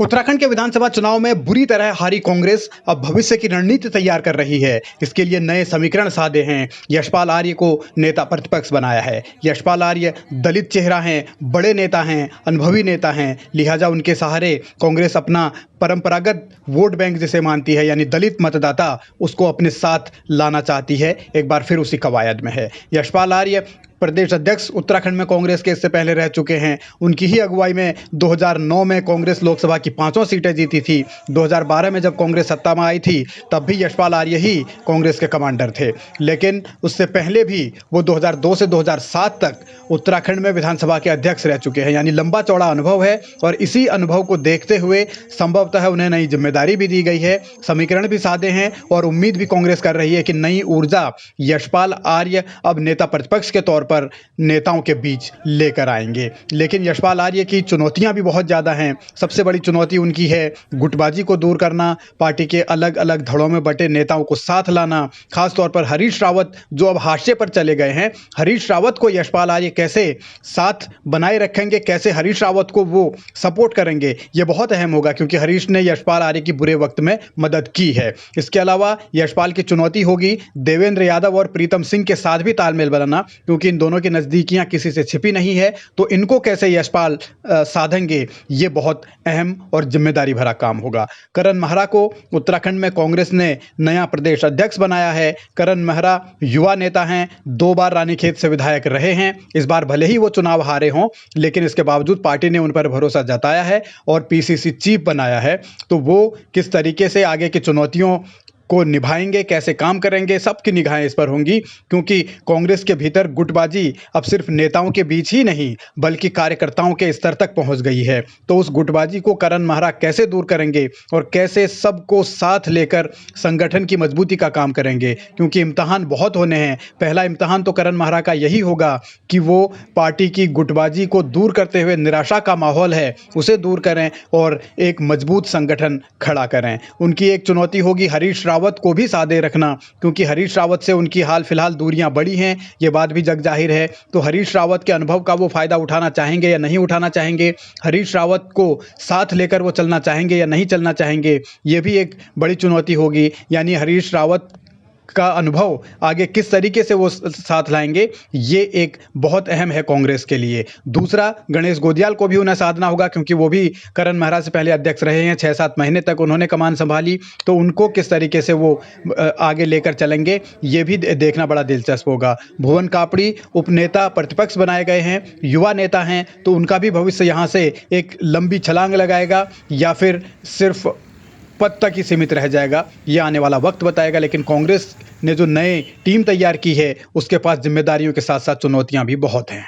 उत्तराखंड के विधानसभा चुनाव में बुरी तरह हारी कांग्रेस अब भविष्य की रणनीति तैयार कर रही है। इसके लिए नए समीकरण साधे हैं। यशपाल आर्य को नेता प्रतिपक्ष बनाया है। यशपाल आर्य दलित चेहरा हैं, बड़े नेता हैं, अनुभवी नेता हैं, लिहाजा उनके सहारे कांग्रेस अपना परंपरागत वोट बैंक जिसे मानती है, यानी दलित मतदाता, उसको अपने साथ लाना चाहती है। एक बार फिर उसी कवायद में है। यशपाल आर्य प्रदेश अध्यक्ष उत्तराखंड में कांग्रेस के इससे पहले रह चुके हैं। उनकी ही अगुवाई में 2009 में कांग्रेस लोकसभा की 5 सीटें जीती थी। 2012 में जब कांग्रेस सत्ता में आई थी तब भी यशपाल आर्य ही कांग्रेस के कमांडर थे। लेकिन उससे पहले भी वो 2002 से 2007 तक उत्तराखंड में विधानसभा के अध्यक्ष रह चुके हैं, यानी लंबा चौड़ा अनुभव है। और इसी अनुभव को देखते हुए संभवतः उन्हें नई जिम्मेदारी भी दी गई है, समीकरण भी साधे हैं और उम्मीद भी कांग्रेस कर रही है कि नई ऊर्जा यशपाल आर्य अब नेता प्रतिपक्ष के तौर पर नेताओं के बीच लेकर आएंगे। लेकिन यशपाल आर्य की चुनौतियां भी बहुत ज़्यादा हैं। सबसे बड़ी चुनौती उनकी है गुटबाजी को दूर करना, पार्टी के अलग अलग धड़ों में बटे नेताओं को साथ लाना। खासतौर पर हरीश रावत जो अब हाशिए पर चले गए हैं, हरीश रावत को यशपाल आर्य कैसे साथ बनाए रखेंगे, कैसे हरीश रावत को वो सपोर्ट करेंगे, ये बहुत अहम होगा, क्योंकि हरीश ने यशपाल आर्य की बुरे वक्त में मदद की है। इसके अलावा यशपाल की चुनौती होगी देवेंद्र यादव और प्रीतम सिंह के साथ भी तालमेल बनाना, क्योंकि इन दोनों की नज़दीकियां किसी से छिपी नहीं है। तो इनको कैसे यशपाल साधेंगे, ये बहुत अहम और जिम्मेदारी भरा काम होगा। करण मेहरा को उत्तराखंड में कांग्रेस ने नया प्रदेश अध्यक्ष बनाया है। करण मेहरा युवा नेता हैं, 2 बार रानीखेत से विधायक रहे हैं। इस बार भले ही वो चुनाव हारे हों, लेकिन इसके बावजूद पार्टी ने उन पर भरोसा जताया है और पीसीसी चीफ बनाया है। तो वो किस तरीके से आगे की चुनौतियों को निभाएंगे, कैसे काम करेंगे, सबकी निगाहें इस पर होंगी, क्योंकि कांग्रेस के भीतर गुटबाजी अब सिर्फ नेताओं के बीच ही नहीं बल्कि कार्यकर्ताओं के स्तर तक पहुंच गई है। तो उस गुटबाजी को करण मेहरा कैसे दूर करेंगे और कैसे सबको साथ लेकर संगठन की मजबूती का काम करेंगे, क्योंकि इम्तहान बहुत होने हैं। पहला इम्तहान तो करण मेहरा का यही होगा कि वो पार्टी की गुटबाजी को दूर करते हुए निराशा का माहौल है उसे दूर करें और एक मजबूत संगठन खड़ा करें। उनकी एक चुनौती होगी हरीश रावत को भी साधे रखना, क्योंकि हरीश रावत से उनकी हाल फिलहाल दूरियां बढ़ी हैं, ये बात भी जग जाहिर है। तो हरीश रावत के अनुभव का वो फायदा उठाना चाहेंगे या नहीं उठाना चाहेंगे, हरीश रावत को साथ लेकर वो चलना चाहेंगे या नहीं चलना चाहेंगे, ये भी एक बड़ी चुनौती होगी। यानी हरीश रावत का अनुभव आगे किस तरीके से वो साथ लाएंगे, ये एक बहुत अहम है कांग्रेस के लिए। दूसरा, गणेश गोदियाल को भी उन्हें साधना होगा, क्योंकि वो भी करण मेहरा से पहले अध्यक्ष रहे हैं, 6-7 महीने तक उन्होंने कमान संभाली। तो उनको किस तरीके से वो आगे लेकर चलेंगे, ये भी देखना बड़ा दिलचस्प होगा। भुवन कापड़ी उपनेता प्रतिपक्ष बनाए गए हैं, युवा नेता हैं, तो उनका भी भविष्य यहाँ से एक लंबी छलांग लगाएगा या फिर सिर्फ पद तक ही सीमित रह जाएगा, ये आने वाला वक्त बताएगा। लेकिन कांग्रेस ने जो नए टीम तैयार की है उसके पास जिम्मेदारियों के साथ साथ चुनौतियां भी बहुत हैं।